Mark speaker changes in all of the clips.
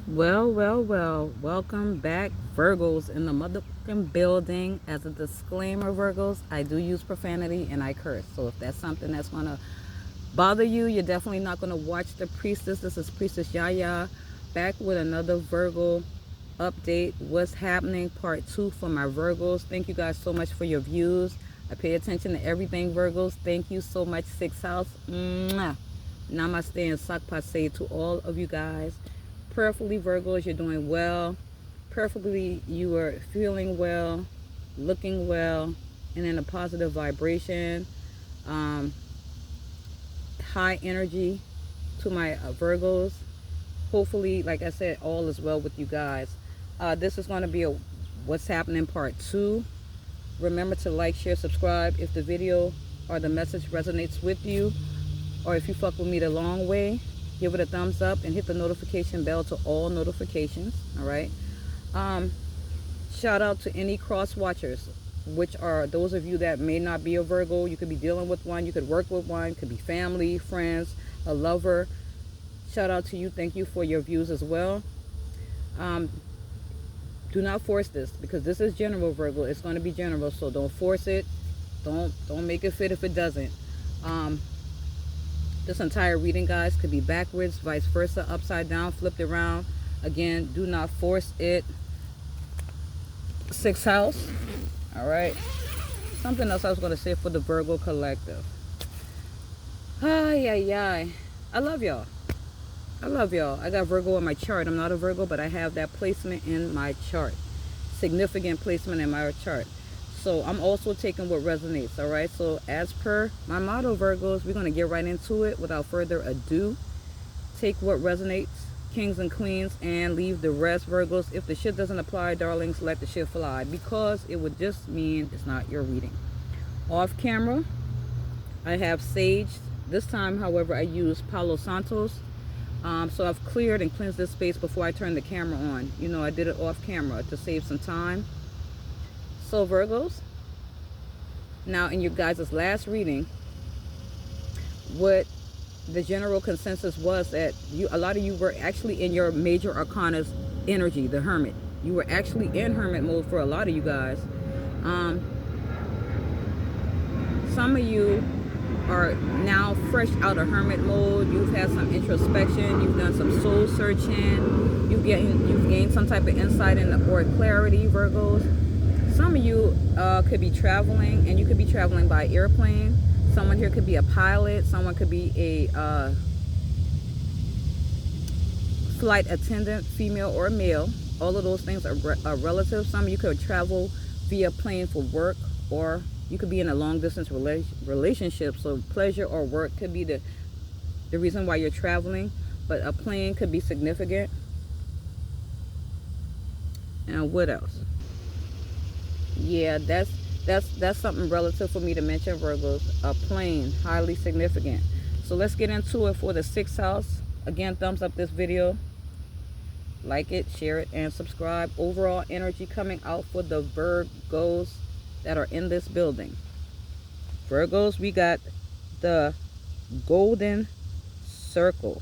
Speaker 1: Well, welcome back, Virgos in the motherfucking building. As a disclaimer, Virgos, I do use profanity and I curse. So if that's something that's gonna bother you, you're definitely not gonna watch the priestess. This is Priestess Yaya back with another Virgo update. What's happening, part two for my Virgos. Thank you guys so much for your views. I pay attention to everything, Virgos. Thank you so much, Sixth House. Mwah. Namaste and sakpase to all of you guys. Prayerfully, Virgos, you're doing well. Prayerfully, you are feeling well, looking well, and in a positive vibration. Um, High energy to my Virgos. Hopefully, like I said, all is well with you guys. This is going to be a what's happening part two. Remember to like, share, subscribe if the video or the message resonates with you, or if you fuck with me the long way, give it a thumbs up and hit the notification bell to all notifications. All right. Shout out to any cross watchers, which are those of you that may not be a Virgo. You could be dealing with one, you could work with one, could be family, friends, a lover. Shout out to you. Thank you for your views as well. Do not force this, because this is general, Virgo. It's going to be general, so don't force it. Don't make it fit if it doesn't. This entire reading, guys, could be backwards, vice versa, upside down, flipped around. Again, do not force it. Sixth house. All right. Something else I was going to say for the Virgo collective. Ay. I love y'all. I love y'all. I got Virgo in my chart. I'm not a Virgo, but I have that placement in my chart. Significant placement in my chart. So I'm also taking what resonates, all right? So as per my motto, Virgos, we're going to get right into it without further ado. Take what resonates, kings and queens, and leave the rest, Virgos. If the shit doesn't apply, darlings, let the shit fly, because it would just mean it's not your reading. Off camera, I have Sage. This time, however, I use Palo Santos. So I've cleared and cleansed this space before I turned the camera on. You know, I did it off camera to save some time. So Virgos, now in your guys' last reading, what the general consensus was that a lot of you were actually in your major arcana's energy, the Hermit. You were actually in Hermit mode for a lot of you guys. Some of you are now fresh out of Hermit mode. You've had some introspection. You've done some soul searching. You've gained some type of insight or clarity, Virgos. Some of you could be traveling, and you could be traveling by airplane. Someone here could be a pilot. Someone could be a flight attendant, female or male. All of those things are relative. Some of you could travel via plane for work, or you could be in a long distance relationship. So pleasure or work could be the reason why you're traveling, but a plane could be significant. And what else? Yeah, that's something relative for me to mention, Virgos. A plane, highly significant. So let's get into it for the sixth house. Again, thumbs up this video, like it, share it, and subscribe. Overall energy coming out for the Virgos that are in this building. Virgos, we got the golden circle.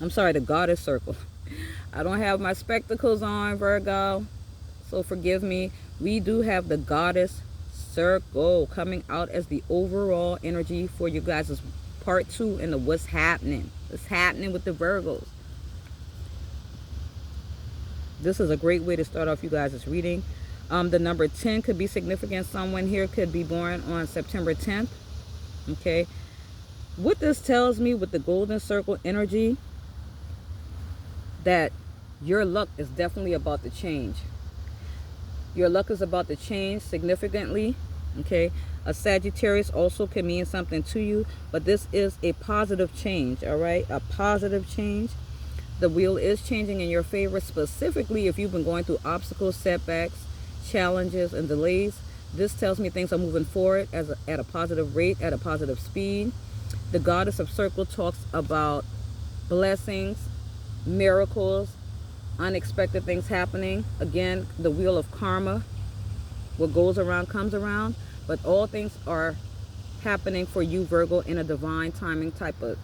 Speaker 1: I'm sorry, the goddess circle. I don't have my spectacles on, Virgo, so forgive me. We do have the goddess circle coming out as the overall energy for you guys. Is part two in the what's happening. What's happening with the Virgos. This is a great way to start off you guys' reading. The number 10 could be significant. Someone here could be born on September 10th. Okay. What this tells me with the golden circle energy, that your luck is definitely about to change. Your luck is about to change significantly. Okay. A Sagittarius also can mean something to you, but this is a positive change. All right. A positive change. The wheel is changing in your favor, specifically if you've been going through obstacles, setbacks, challenges, and delays. This tells me things are moving forward at a positive rate, at a positive speed. The goddess of circle talks about blessings, miracles, unexpected things happening. Again, the wheel of karma. What goes around comes around, but all things are happening for you, Virgo, in a divine timing type of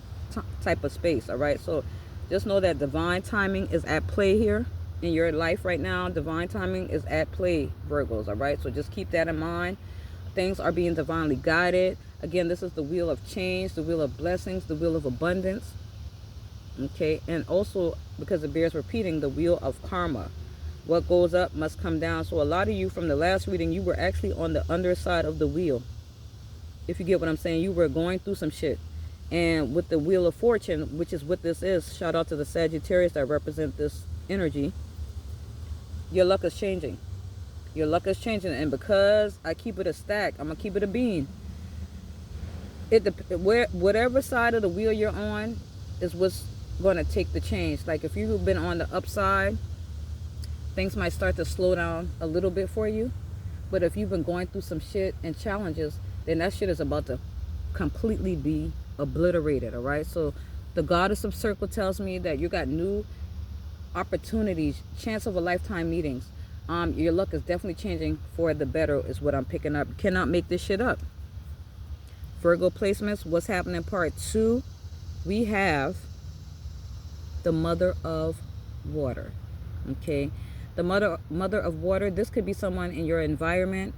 Speaker 1: space. All right, so Just know that divine timing is at play here in your life right now. Divine timing is at play, Virgos, all right? So just keep that in mind. Things are being divinely guided. Again, this is the wheel of change, the wheel of blessings, the wheel of abundance. Okay, and also because it bears repeating, the wheel of karma. What goes up must come down. So a lot of you from the last reading, you were actually on the underside of the wheel. If you get what I'm saying, you were going through some shit. And with the wheel of fortune, which is what this is, shout out to the Sagittarius that represent this energy, your luck is changing. Your luck is changing. And because I keep it a stack, I'm going to keep it a bean. Whatever side of the wheel you're on is what's going to take the change. Like if you've been on the upside, things might start to slow down a little bit for you. But if you've been going through some shit and challenges, then that shit is about to completely be obliterated, all right? So the goddess of circle tells me that you got new opportunities, chance of a lifetime meetings. Your luck is definitely changing for the better is what I'm picking up. Cannot make this shit up. Virgo placements, what's happening part 2? We have the mother of water. Okay, the mother of water, this could be someone in your environment.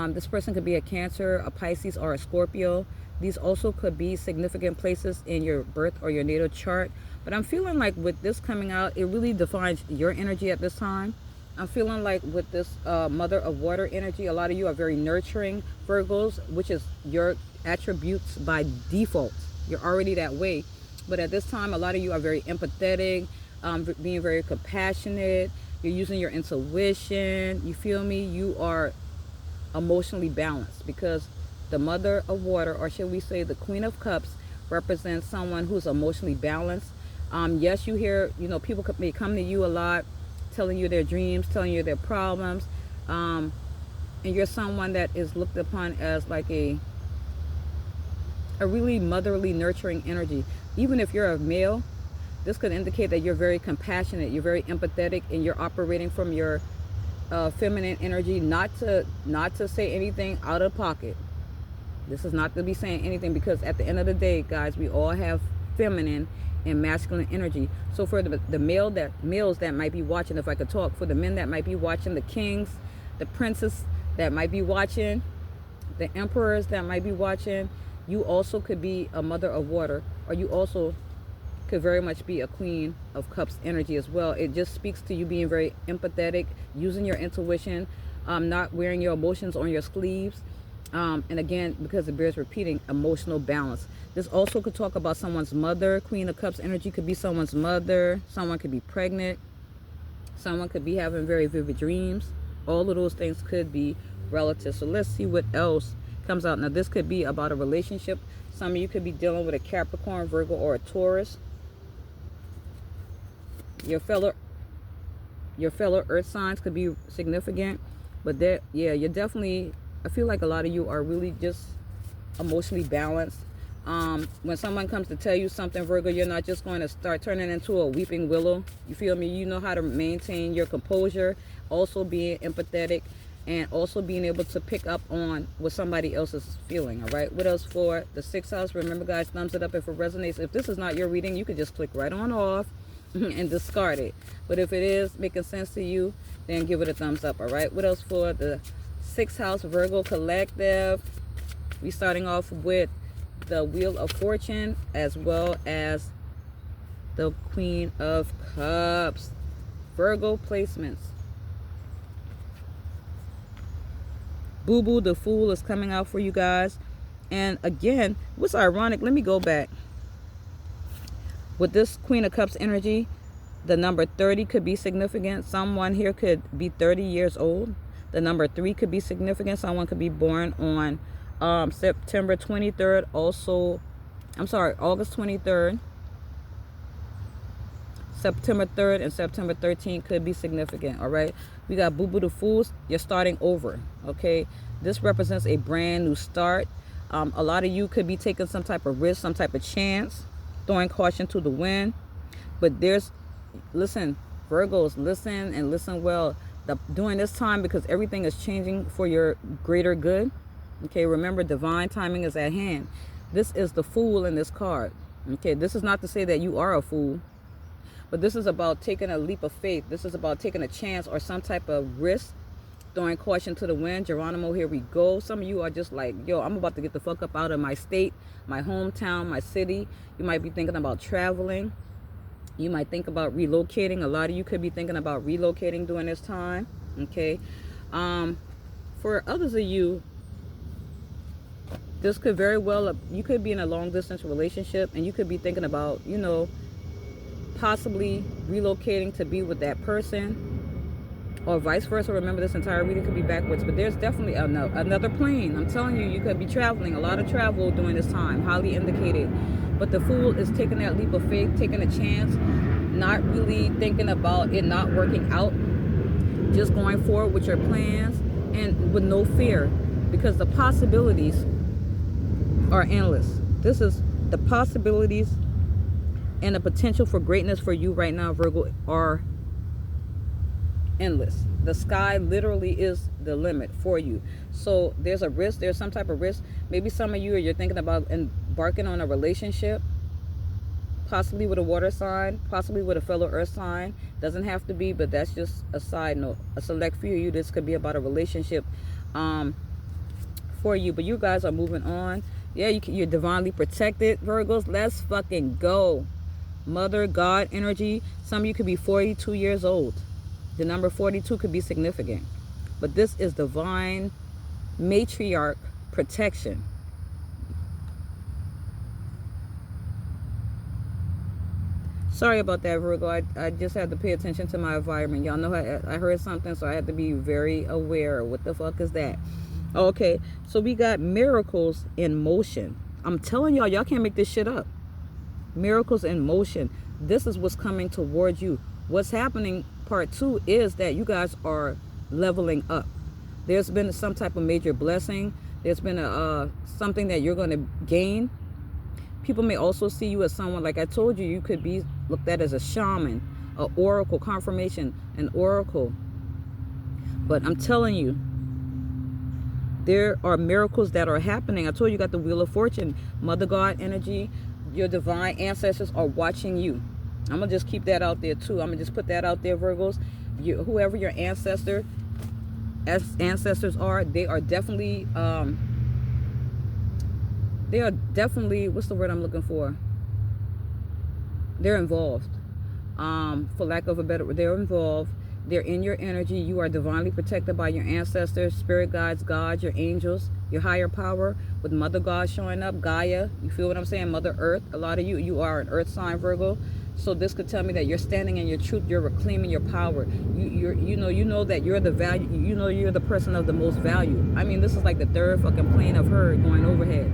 Speaker 1: This person could be a Cancer, a Pisces, or a Scorpio. These also could be significant places in your birth or your natal chart. But I'm feeling like with this coming out, it really defines your energy at this time. I'm feeling like with this mother of water energy, a lot of you are very nurturing, Virgos, which is your attributes by default. You're already that way. But at this time, a lot of you are very empathetic, being very compassionate. You're using your intuition. You feel me? You are emotionally balanced because the mother of water, or should we say the Queen of Cups, represents someone who's emotionally balanced. Yes, you hear, people may come to you a lot, telling you their dreams, telling you their problems. And you're someone that is looked upon as like a really motherly, nurturing energy. Even if you're a male, this could indicate that you're very compassionate, you're very empathetic, and you're operating from your feminine energy, not to say anything out of pocket. This is not to be saying anything, because at the end of the day, guys, we all have feminine and masculine energy. So for the males that might be watching, if I could talk, for the men that might be watching, the kings, the princes that might be watching, the emperors that might be watching, you also could be a mother of water, or you also could very much be a Queen of Cups energy as well. It just speaks to you being very empathetic, using your intuition, not wearing your emotions on your sleeves. And again, because it bears repeating, emotional balance. This also could talk about someone's mother. Queen of Cups energy could be someone's mother. Someone could be pregnant. Someone could be having very vivid dreams. All of those things could be relative. So let's see what else comes out. Now, this could be about a relationship. Some of you could be dealing with a Capricorn, Virgo, or a Taurus. Your fellow earth signs could be significant. But you're definitely, I feel like a lot of you are really just emotionally balanced. When someone comes to tell you something, Virgo, you're not just going to start turning into a weeping willow. You feel me? You know how to maintain your composure, also being empathetic, and also being able to pick up on what somebody else is feeling. All right, what else for the 6th house? Remember, guys, thumbs it up if it resonates. If this is not your reading, you could just click right on off and discard it. But if it is making sense to you, then give it a thumbs up. All right, what else for the 6th house, Virgo collective? We starting off with the Wheel of Fortune, as well as the Queen of Cups. Virgo placements. Boo Boo the Fool is coming out for you guys. And again, what's ironic, let me go back. With this Queen of Cups energy, the number 30 could be significant. Someone here could be 30 years old. The number 3 could be significant. Someone could be born on September 23rd. Also, August 23rd. September 3rd and September 13th could be significant. All right, we got Boo Boo the Fools. You're starting over. Okay, this represents a brand new start. A lot of you could be taking some type of risk, some type of chance, throwing caution to the wind. But listen, Virgos, listen and listen well. During this time, because everything is changing for your greater good. Okay, remember, divine timing is at hand. This is the Fool in this card. Okay, this is not to say that you are a fool. But this is about taking a leap of faith. This is about taking a chance or some type of risk, throwing caution to the wind. Geronimo, here we go. Some of you are just like, yo, I'm about to get the fuck up out of my state, my hometown, my city. You might be thinking about traveling. You might think about relocating. A lot of you could be thinking about relocating during this time. Okay. For others of you, this could very well, you could be in a long distance relationship and you could be thinking about, you know, possibly relocating to be with that person, or vice versa. Remember, this entire reading could be backwards, but there's definitely another plane. I'm telling you, you could be traveling, a lot of travel during this time, highly indicated. But the Fool is taking that leap of faith, taking a chance, not really thinking about it not working out, just going forward with your plans and with no fear, because the possibilities are endless. This is the possibilities and the potential for greatness for you right now, Virgo, are endless. The sky literally is the limit for you. So there's a risk, there's some type of risk. Maybe some of you you're thinking about embarking on a relationship, possibly with a water sign, possibly with a fellow earth sign. Doesn't have to be, but that's just a side note. A select few of you, this could be about a relationship for you. But you guys are moving on. Yeah, you're divinely protected, Virgos. Let's fucking go. Mother God energy. Some of you could be 42 years old. The number 42 could be significant. But this is divine matriarch protection. Sorry about that, Virgo. I just had to pay attention to my environment. Y'all know I heard something, so I had to be very aware. What the fuck is that? Okay, so we got miracles in motion. I'm telling y'all, y'all can't make this shit up. Miracles in motion. This is what's coming towards you. What's happening, part two, is that you guys are leveling up. There's been some type of major blessing. There's been something that you're going to gain. People may also see you as someone, like I told you, you could be looked at as a shaman, an oracle, confirmation, an oracle. But I'm telling you, there are miracles that are happening. I told you, got the Wheel of Fortune, Mother God energy. Your divine ancestors are watching you. I'm going to just keep that out there too. I'm going to just put that out there, Virgos. Whoever your ancestors are, they are definitely, what's the word I'm looking for? They're involved. For lack of a better word, they're involved. They're in your energy. You are divinely protected by your ancestors, spirit guides, God, your angels, your higher power, with Mother God showing up, Gaia. You feel what I'm saying? Mother Earth. A lot of you are an earth sign, Virgo. So this could tell me that you're standing in your truth. You're reclaiming your power. You know that you're the value. You know you're the person of the most value. I mean, this is like the third fucking plane of her going overhead.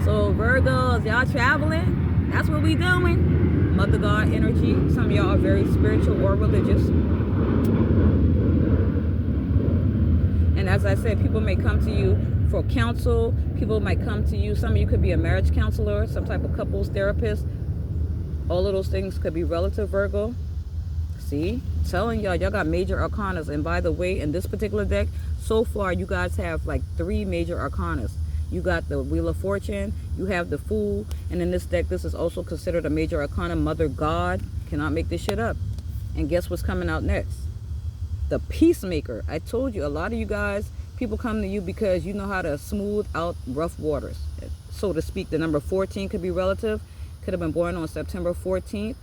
Speaker 1: So Virgos, y'all traveling? That's what we doing. Mother God energy. Some of y'all are very spiritual or religious. And as I said, people may come to you for counsel. People might come to you. Some of you could be a marriage counselor, some type of couples therapist. All of those things could be relative, Virgo. See? I'm telling y'all got major arcanas. And by the way, in this particular deck, so far you guys have like 3 major arcanas. You got the Wheel of Fortune, you have the Fool, and in this deck, this is also considered a major arcana, Mother God. Cannot make this shit up. And guess what's coming out next? The Peacemaker. I told you, a lot of you guys, people come to you because you know how to smooth out rough waters, so to speak. The number 14 could be relative. Could have been born on September 14th,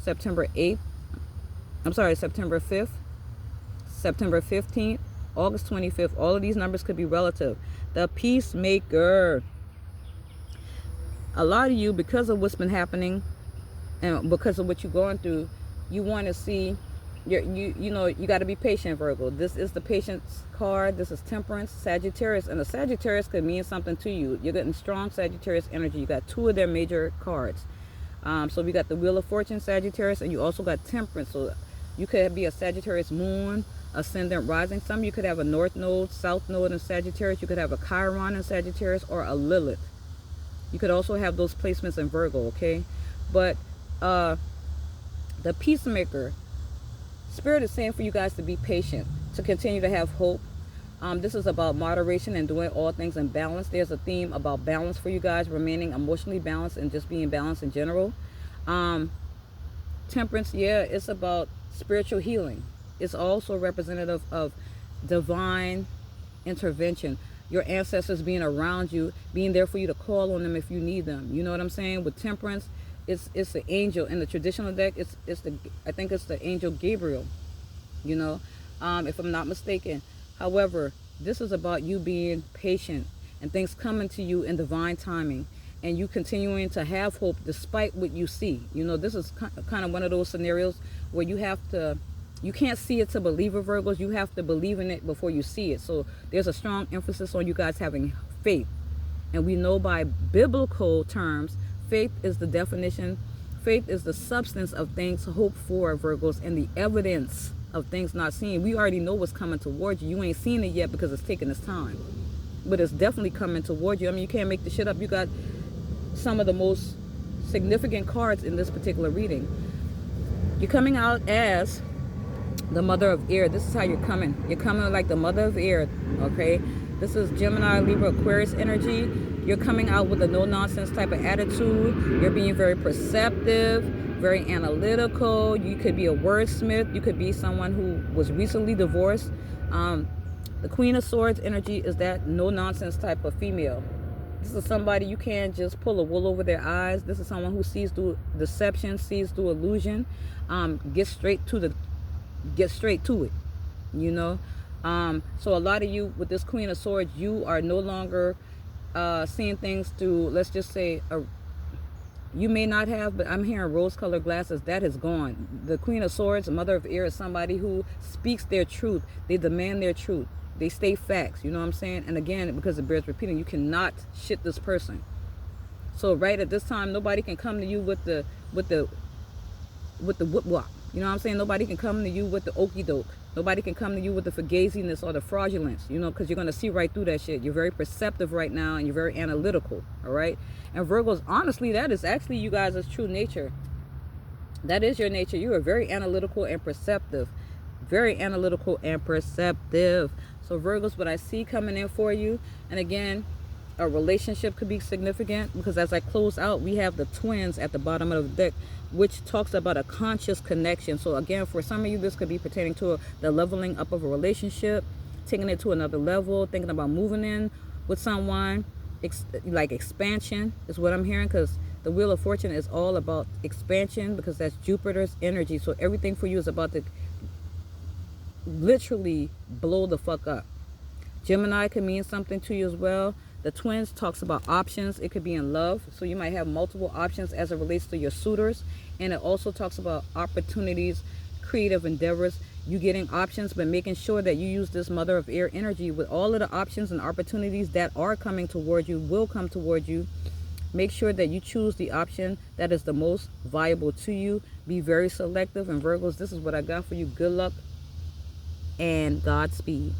Speaker 1: September 8th, I'm sorry, September 5th, September 15th, August 25th. All of these numbers could be relative. The Peacemaker. A lot of you, because of what's been happening and because of what you're going through, you want to see, you got to be patient, Virgo. This is the Patience card. This is Temperance, Sagittarius. And a Sagittarius could mean something to you. You're getting strong Sagittarius energy. You got 2 of their major cards. So we got the Wheel of Fortune, Sagittarius, and you also got Temperance. So you could be a Sagittarius moon, ascendant, rising. Some of you could have a North Node, South Node in Sagittarius. You could have a Chiron in Sagittarius or a Lilith. You could also have those placements in Virgo, okay? But the Peacemaker, Spirit is saying for you guys to be patient, to continue to have hope. This is about moderation and doing all things in balance. There's a theme about balance for you guys, remaining emotionally balanced and just being balanced in general. Temperance, yeah, it's about spiritual healing. It's also representative of divine intervention. Your ancestors being around you, being there for you to call on them if you need them. You know what I'm saying? With temperance, it's the angel in the traditional deck. It's the, I think it's the angel Gabriel. You know, if I'm not mistaken. However, this is about you being patient and things coming to you in divine timing, and you continuing to have hope despite what you see. You know, this is kind of one of those scenarios where you can't see it to believe it, Virgos. You have to believe in it before you see it. So there's a strong emphasis on you guys having faith. And we know by biblical terms, faith is the definition. Faith is the substance of things hoped for, Virgos, and the evidence of things not seen. We already know what's coming towards you. You ain't seen it yet because it's taking its time. But it's definitely coming towards you. I mean, you can't make the shit up. You got some of the most significant cards in this particular reading. You're coming out as the mother of air. This is how you're coming. You're coming like the mother of air, okay? This is Gemini, Libra, Aquarius energy. You're coming out with a no-nonsense type of attitude. You're being very perceptive, very analytical. You could be a wordsmith. You could be someone who was recently divorced. The Queen of Swords energy is that no-nonsense type of female. This is somebody you can't just pull a wool over their eyes. This is someone who sees through deception, sees through illusion, gets straight to it, you know. So a lot of you with this Queen of Swords, you are no longer seeing things through, let's just say, you may not have, but I'm hearing rose-colored glasses. That is gone. The Queen of Swords, Mother of Air, is somebody who speaks their truth. They demand their truth. They state facts. You know what I'm saying? And again, because it bears repeating, you cannot shit this person. So right at this time, nobody can come to you with the whoop wop. You know what I'm saying? Nobody can come to you with the okey doke. Nobody can come to you with the fugaziness or the fraudulence, you know, because you're going to see right through that shit. You're very perceptive right now, and you're very analytical, all right? And Virgos, honestly, that is actually you guys' true nature. That is your nature. You are very analytical and perceptive. Very analytical and perceptive. So Virgos, what I see coming in for you, and again, a relationship could be significant, because as I close out, we have the twins at the bottom of the deck, which talks about a conscious connection. So again, for some of you, this could be pertaining to the leveling up of a relationship, taking it to another level, thinking about moving in with someone, like expansion is what I'm hearing, because the Wheel of Fortune is all about expansion, because that's Jupiter's energy. So everything for you is about to literally blow the fuck up. Gemini can mean something to you as well. The twins talks about options. It could be in love. So you might have multiple options as it relates to your suitors. And it also talks about opportunities, creative endeavors. You getting options, but making sure that you use this Mother of Air energy with all of the options and opportunities that are coming toward you, will come toward you. Make sure that you choose the option that is the most viable to you. Be very selective. And Virgos, this is what I got for you. Good luck and Godspeed.